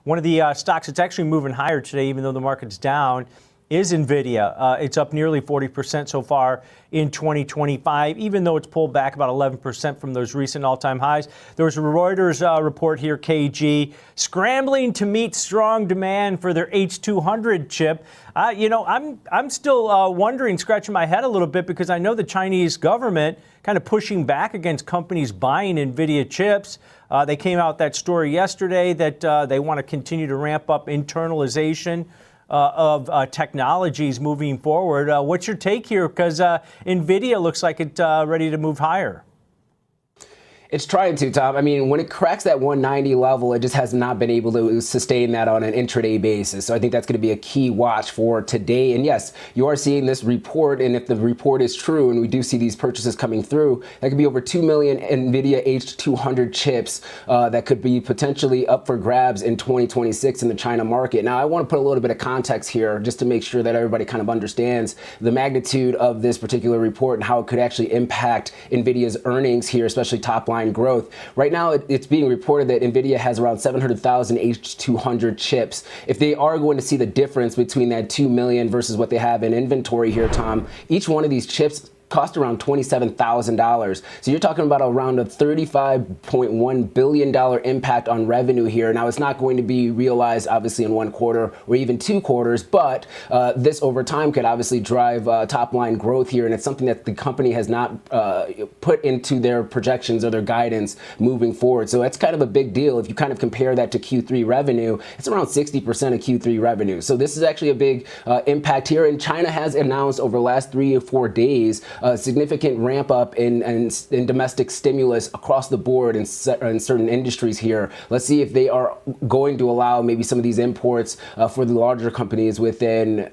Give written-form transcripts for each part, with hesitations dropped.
One of the stocks that's actually moving higher today, even though the market's down, is Nvidia. It's up nearly 40% so far in 2025, even though it's pulled back about 11% from those recent all-time highs. There was a Reuters report here, KG, scrambling to meet strong demand for their H200 chip. I'm still wondering, scratching my head a little bit, because I know the Chinese government kind of pushing back against companies buying Nvidia chips. They came out that story yesterday that they want to continue to ramp up internalization of technologies moving forward. What's your take here? Because Nvidia looks like it's ready to move higher. It's trying to, Tom. I mean, when it cracks that 190 level, it just has not been able to sustain that on an intraday basis. So I think that's going to be a key watch for today. And yes, you are seeing this report. And if the report is true, and we do see these purchases coming through, that could be over 2 million Nvidia H200 chips that could be potentially up for grabs in 2026 in the China market. Now, I want to put a little bit of context here just to make sure that everybody kind of understands the magnitude of this particular report and how it could actually impact Nvidia's earnings here, especially top line growth. Right now, it's being reported that Nvidia has around 700,000 H200 chips. If they are going to see the difference between that 2 million versus what they have in inventory here, Tom, each one of these chips cost around $27,000. So you're talking about around a $35.1 billion impact on revenue here. Now, it's not going to be realized, obviously, in one quarter or even 2 quarters, but this over time could obviously drive top line growth here. And it's something that the company has not put into their projections or their guidance moving forward. So that's kind of a big deal. If you kind of compare that to Q3 revenue, it's around 60% of Q3 revenue. So this is actually a big impact here. And China has announced over the last 3 or 4 days a significant ramp up in domestic stimulus across the board in certain industries here. Let's see if they are going to allow maybe some of these imports for the larger companies within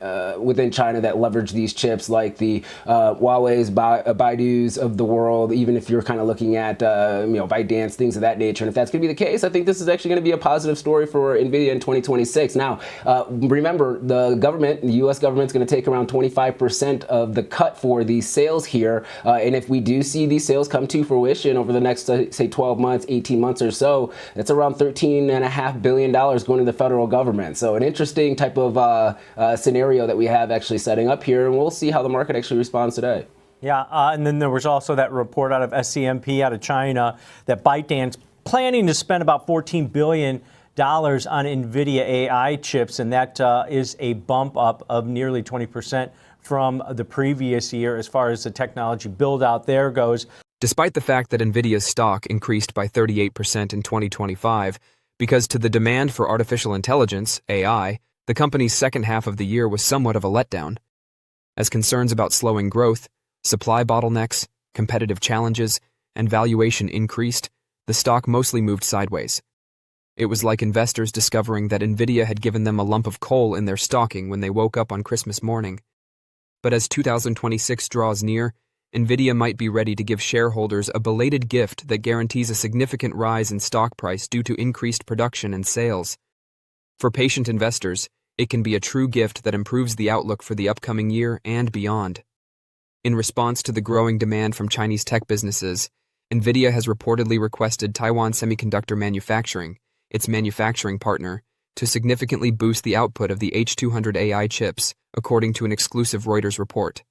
China that leverage these chips, like the Huawei's, Baidu's of the world. Even if you're kind of looking at ByteDance, things of that nature. And if that's going to be the case, I think this is actually going to be a positive story for Nvidia in 2026. Now, remember, the U.S. government's going to take around 25% of the cut for these sales here. And if we do see these sales come to fruition over the next, say, 12 months, 18 months or so, that's around $13.5 billion going to the federal government. So an interesting type of scenario that we have actually setting up here. And we'll see how the market actually responds today. Yeah, and then there was also that report out of SCMP out of China that ByteDance planning to spend about $14 billion on NVIDIA AI chips, and that is a bump up of nearly 20% from the previous year as far as the technology build out there goes. Despite the fact that NVIDIA's stock increased by 38% in 2025, because to the demand for artificial intelligence, AI, the company's second half of the year was somewhat of a letdown. As concerns about slowing growth, supply bottlenecks, competitive challenges, and valuation increased, the stock mostly moved sideways. It was like investors discovering that NVIDIA had given them a lump of coal in their stocking when they woke up on Christmas morning. But as 2026 draws near, NVIDIA might be ready to give shareholders a belated gift that guarantees a significant rise in stock price due to increased production and sales. For patient investors, it can be a true gift that improves the outlook for the upcoming year and beyond. In response to the growing demand from Chinese tech businesses, NVIDIA has reportedly requested Taiwan Semiconductor Manufacturing, its manufacturing partner, to significantly boost the output of the H200 AI chips, according to an exclusive Reuters report.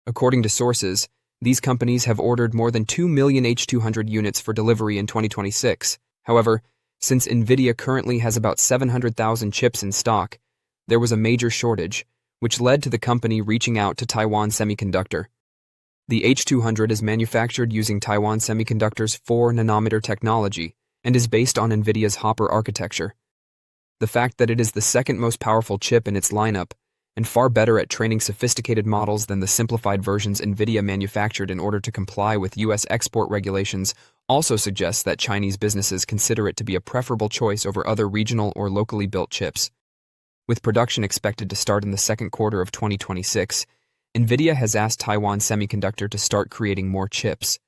According to sources, these companies have ordered more than 2 million H200 units for delivery in 2026. However, since NVIDIA currently has about 700,000 chips in stock, there was a major shortage, which led to the company reaching out to Taiwan Semiconductor. The H200 is manufactured using Taiwan Semiconductor's 4-nanometer technology and is based on NVIDIA's Hopper architecture. The fact that it is the second most powerful chip in its lineup and far better at training sophisticated models than the simplified versions NVIDIA manufactured in order to comply with U.S. export regulations also suggests that Chinese businesses consider it to be a preferable choice over other regional or locally built chips. With production expected to start in the second quarter of 2026, NVIDIA has asked Taiwan Semiconductor to start creating more chips.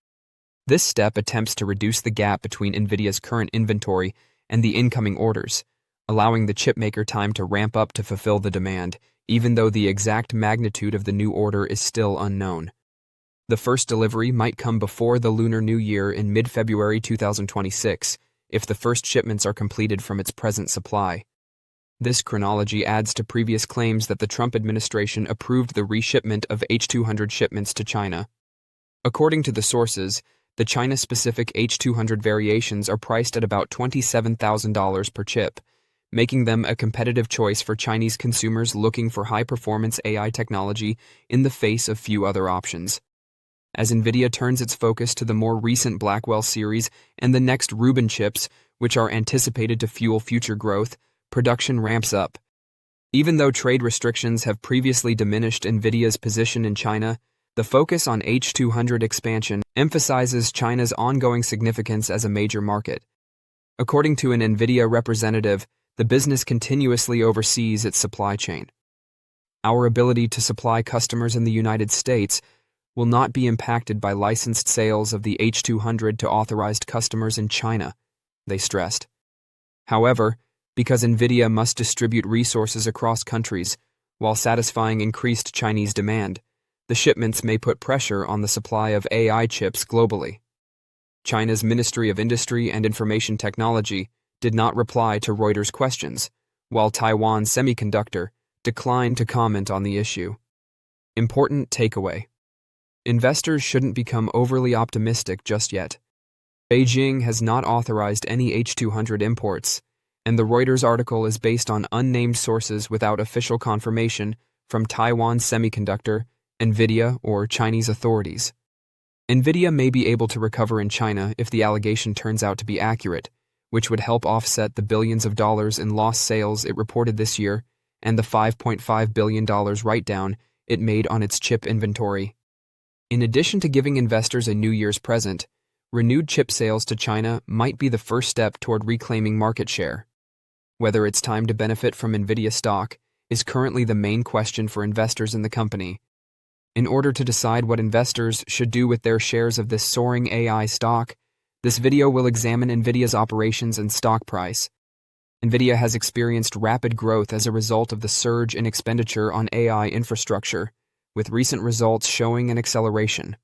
This step attempts to reduce the gap between NVIDIA's current inventory and the incoming orders, allowing the chipmaker time to ramp up to fulfill the demand, even though the exact magnitude of the new order is still unknown. The first delivery might come before the Lunar New Year in mid-February 2026, if the first shipments are completed from its present supply. This chronology adds to previous claims that the Trump administration approved the reshipment of H200 shipments to China. According to the sources, the China-specific H200 variations are priced at about $27,000 per chip, making them a competitive choice for Chinese consumers looking for high-performance AI technology in the face of few other options. As Nvidia turns its focus to the more recent Blackwell series and the next Rubin chips, which are anticipated to fuel future growth, production ramps up. Even though trade restrictions have previously diminished Nvidia's position in China, the focus on H200 expansion emphasizes China's ongoing significance as a major market. According to an Nvidia representative, the business continuously oversees its supply chain. Our ability to supply customers in the United States will not be impacted by licensed sales of the H200 to authorized customers in China, they stressed. However, because Nvidia must distribute resources across countries while satisfying increased Chinese demand, the shipments may put pressure on the supply of AI chips globally. China's Ministry of Industry and Information Technology did not reply to Reuters' questions, while Taiwan's Semiconductor declined to comment on the issue. Important takeaway: investors shouldn't become overly optimistic just yet. Beijing has not authorized any H200 imports, and the Reuters article is based on unnamed sources without official confirmation from Taiwan's Semiconductor, Nvidia, or Chinese authorities. Nvidia may be able to recover in China if the allegation turns out to be accurate, which would help offset the billions of dollars in lost sales it reported this year and the $5.5 billion write-down it made on its chip inventory. In addition to giving investors a New Year's present, renewed chip sales to China might be the first step toward reclaiming market share. Whether it's time to benefit from Nvidia stock is currently the main question for investors in the company. In order to decide what investors should do with their shares of this soaring AI stock, this video will examine Nvidia's operations and stock price. Nvidia has experienced rapid growth as a result of the surge in expenditure on AI infrastructure, with recent results showing an acceleration.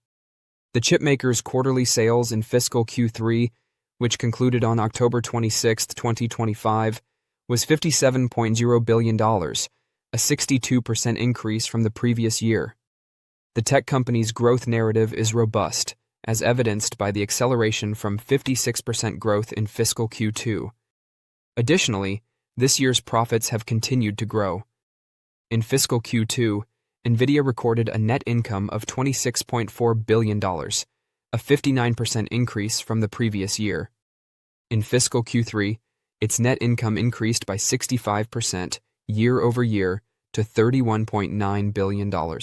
The chipmaker's quarterly sales in fiscal Q3, which concluded on October 26, 2025, was $57.0 billion, a 62% increase from the previous year. The tech company's growth narrative is robust, as evidenced by the acceleration from 56% growth in fiscal Q2. Additionally, this year's profits have continued to grow. In fiscal Q2, Nvidia recorded a net income of $26.4 billion, a 59% increase from the previous year. In fiscal Q3, its net income increased by 65% year over year to $31.9 billion.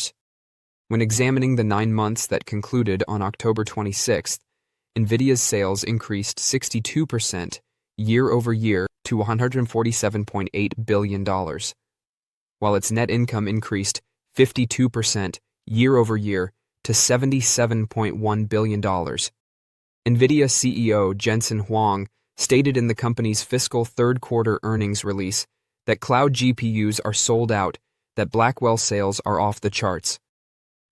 When examining the 9 months that concluded on October 26th, Nvidia's sales increased 62% year over year to $147.8 billion, while its net income increased 52% year over year to $77.1 billion. Nvidia CEO Jensen Huang stated in the company's fiscal third quarter earnings release that cloud GPUs are sold out, that Blackwell sales are off the charts.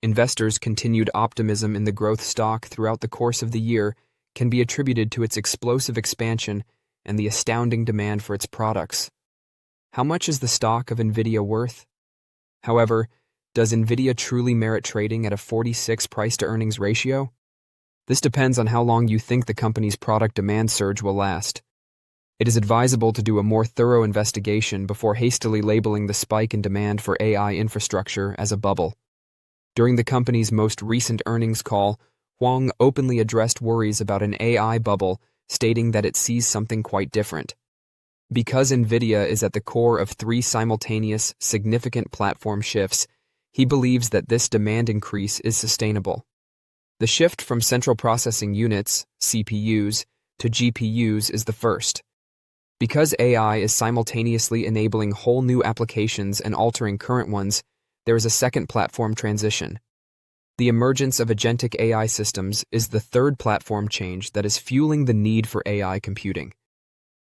Investors' continued optimism in the growth stock throughout the course of the year can be attributed to its explosive expansion and the astounding demand for its products. How much is the stock of Nvidia worth? However, does Nvidia truly merit trading at a 46 price-to-earnings ratio? This depends on how long you think the company's product demand surge will last. It is advisable to do a more thorough investigation before hastily labeling the spike in demand for AI infrastructure as a bubble. During the company's most recent earnings call, Huang openly addressed worries about an AI bubble, stating that it sees something quite different. Because Nvidia is at the core of 3 simultaneous, significant platform shifts, he believes that this demand increase is sustainable. The shift from central processing units, CPUs, to GPUs is the first. Because AI is simultaneously enabling whole new applications and altering current ones, there is a second platform transition. The emergence of agentic AI systems is the third platform change that is fueling the need for AI computing.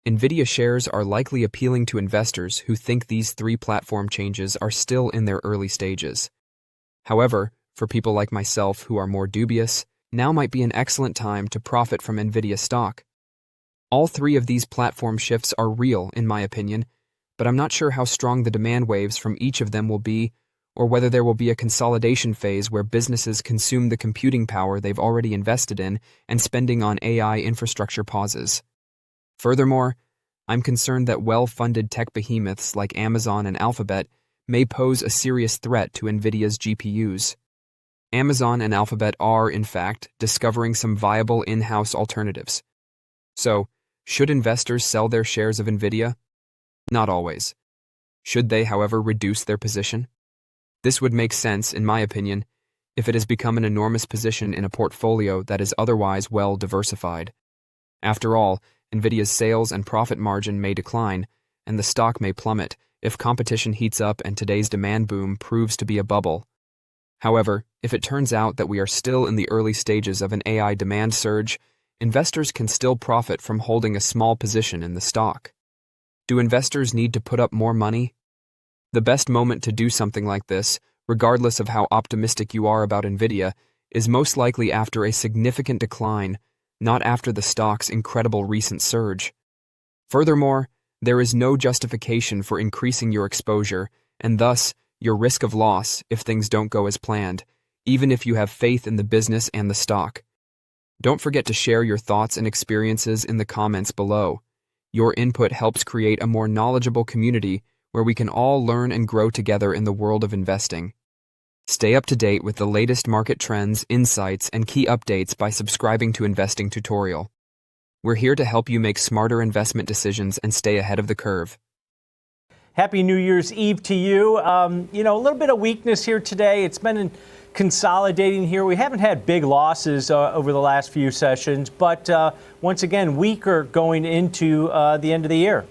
Nvidia shares are likely appealing to investors who think these 3 platform changes are still in their early stages. However, for people like myself who are more dubious, now might be an excellent time to profit from Nvidia stock. All three of these platform shifts are real, in my opinion, but I'm not sure how strong the demand waves from each of them will be, or whether there will be a consolidation phase where businesses consume the computing power they've already invested in and spending on AI infrastructure pauses. Furthermore, I'm concerned that well-funded tech behemoths like Amazon and Alphabet may pose a serious threat to Nvidia's GPUs. Amazon and Alphabet are, in fact, discovering some viable in-house alternatives. So, should investors sell their shares of Nvidia? Not always. Should they, however, reduce their position? This would make sense, in my opinion, if it has become an enormous position in a portfolio that is otherwise well diversified. After all, Nvidia's sales and profit margin may decline, and the stock may plummet if competition heats up and today's demand boom proves to be a bubble. However, if it turns out that we are still in the early stages of an AI demand surge, investors can still profit from holding a small position in the stock. Do investors need to put up more money? The best moment to do something like this, regardless of how optimistic you are about Nvidia, is most likely after a significant decline, not after the stock's incredible recent surge. Furthermore, there is no justification for increasing your exposure, and thus your risk of loss if things don't go as planned, even if you have faith in the business and the stock. Don't forget to share your thoughts and experiences in the comments below. Your input helps create a more knowledgeable community where we can all learn and grow together in the world of investing. Stay up to date with the latest market trends, insights, and key updates by subscribing to Investing Tutorial. We're here to help you make smarter investment decisions and stay ahead of the curve. Happy New Year's Eve to you. A little bit of weakness here today. It's been consolidating here. We haven't had big losses over the last few sessions, but once again, weaker going into the end of the year.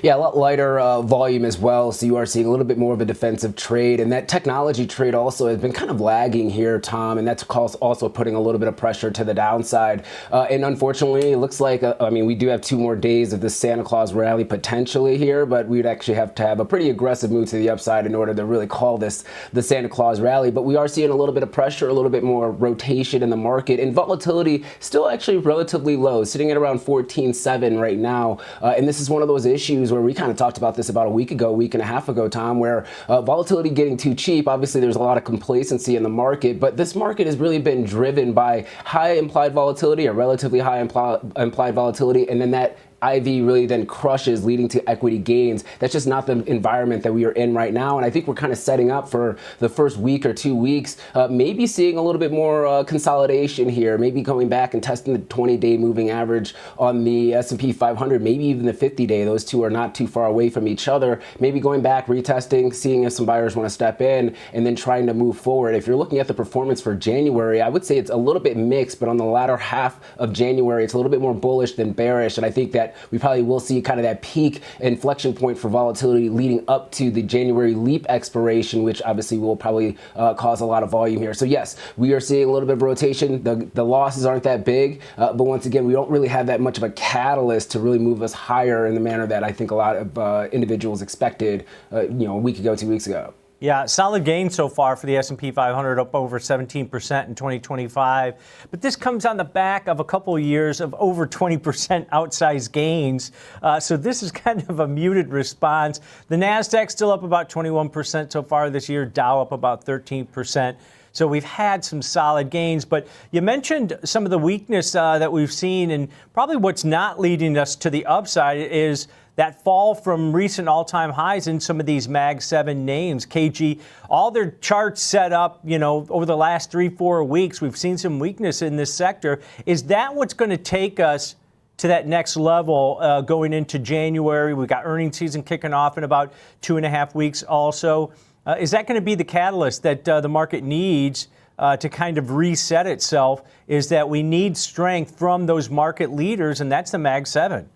Yeah, a lot lighter volume as well, so you are seeing a little bit more of a defensive trade, and that technology trade also has been kind of lagging here, Tom, and that's also putting a little bit of pressure to the downside. And unfortunately, it looks like, we do have 2 more days of this Santa Claus rally potentially here, but we'd actually have to have a pretty aggressive move to the upside in order to really call this the Santa Claus rally. But we are seeing a little bit of pressure, a little bit more rotation in the market, and volatility still actually relatively low, sitting at around 14.7 right now. And this is one of those issues where we kind of talked about this about a week and a half ago, Tom, where volatility getting too cheap. Obviously, there's a lot of complacency in the market, but this market has really been driven by high implied volatility, or relatively high implied volatility, and then that IV really then crushes, leading to equity gains. That's just not the environment that we are in right now. And I think we're kind of setting up for the first week or 2 weeks, maybe seeing a little bit more consolidation here, maybe going back and testing the 20-day moving average on the S&P 500, maybe even the 50-day. Those two are not too far away from each other. Maybe going back, retesting, seeing if some buyers want to step in, and then trying to move forward. If you're looking at the performance for January, I would say it's a little bit mixed, but on the latter half of January, it's a little bit more bullish than bearish. And I think that we probably will see kind of that peak inflection point for volatility leading up to the January leap expiration, which obviously will probably cause a lot of volume here. So yes, we are seeing a little bit of rotation. The losses aren't that big, but once again, we don't really have that much of a catalyst to really move us higher in the manner that I think a lot of individuals expected, a week ago, 2 weeks ago. Yeah, solid gain so far for the S&P 500, up over 17% in 2025. But this comes on the back of a couple of years of over 20% outsized gains. So this is kind of a muted response. The NASDAQ still up about 21% so far this year, Dow up about 13%. So we've had some solid gains, but you mentioned some of the weakness that we've seen, and probably what's not leading us to the upside is that fall from recent all-time highs in some of these Mag 7 names. KG, all their charts set up, over the last 3-4 weeks, we've seen some weakness in this sector. Is that what's going to take us to that next level going into January? We've got earnings season kicking off in about 2.5 weeks also. Is that going to be the catalyst that the market needs to kind of reset itself? Is that we need strength from those market leaders, and that's the Mag 7.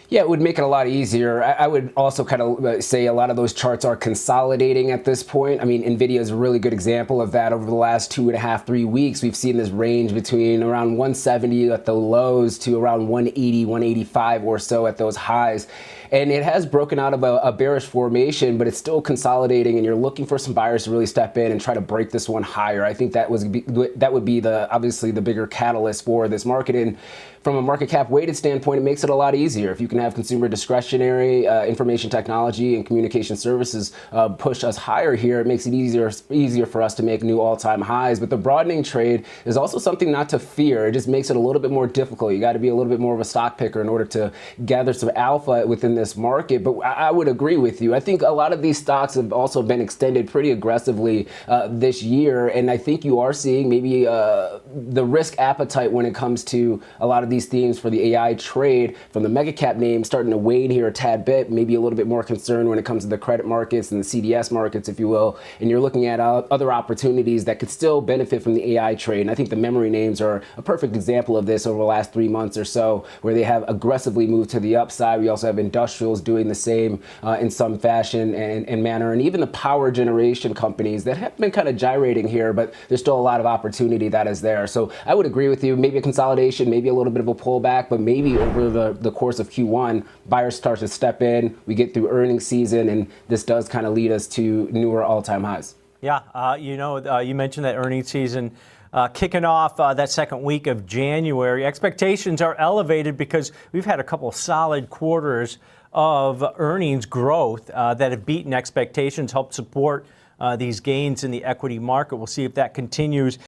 Yeah, it would make it a lot easier. I would also kind of say a lot of those charts are consolidating at this point. I mean, Nvidia is a really good example of that. Over the last 2.5, 3 weeks, we've seen this range between around 170 at the lows to around 180, 185 or so at those highs. And it has broken out of a bearish formation, but it's still consolidating, and you're looking for some buyers to really step in and try to break this one higher. I think that would be obviously the bigger catalyst for this market. And from a market cap weighted standpoint, it makes it a lot easier. If you can have consumer discretionary, information technology, and communication services push us higher here, it makes it easier for us to make new all-time highs. But the broadening trade is also something not to fear. It just makes it a little bit more difficult. You got to be a little bit more of a stock picker in order to gather some alpha within this market. But I would agree with you. I think a lot of these stocks have also been extended pretty aggressively this year, and I think you are seeing maybe the risk appetite when it comes to a lot of these themes for the AI trade from the mega cap names starting to wane here a tad bit, maybe a little bit more concerned when it comes to the credit markets and the CDS markets, if you will, and you're looking at other opportunities that could still benefit from the AI trade. And I think the memory names are a perfect example of this over the last 3 months or so, where they have aggressively moved to the upside. We also have industrials doing the same in some fashion and manner, and even the power generation companies that have been kind of gyrating here, but there's still a lot of opportunity that is there. So I would agree with you, maybe a consolidation, maybe a little bit of a pullback, but maybe over the course of Q1, buyers start to step in, we get through earnings season, and this does kind of lead us to newer all-time highs. Yeah, you mentioned that earnings season kicking off that second week of January. Expectations are elevated because we've had a couple of solid quarters of earnings growth that have beaten expectations, helped support these gains in the equity market. We'll see if that continues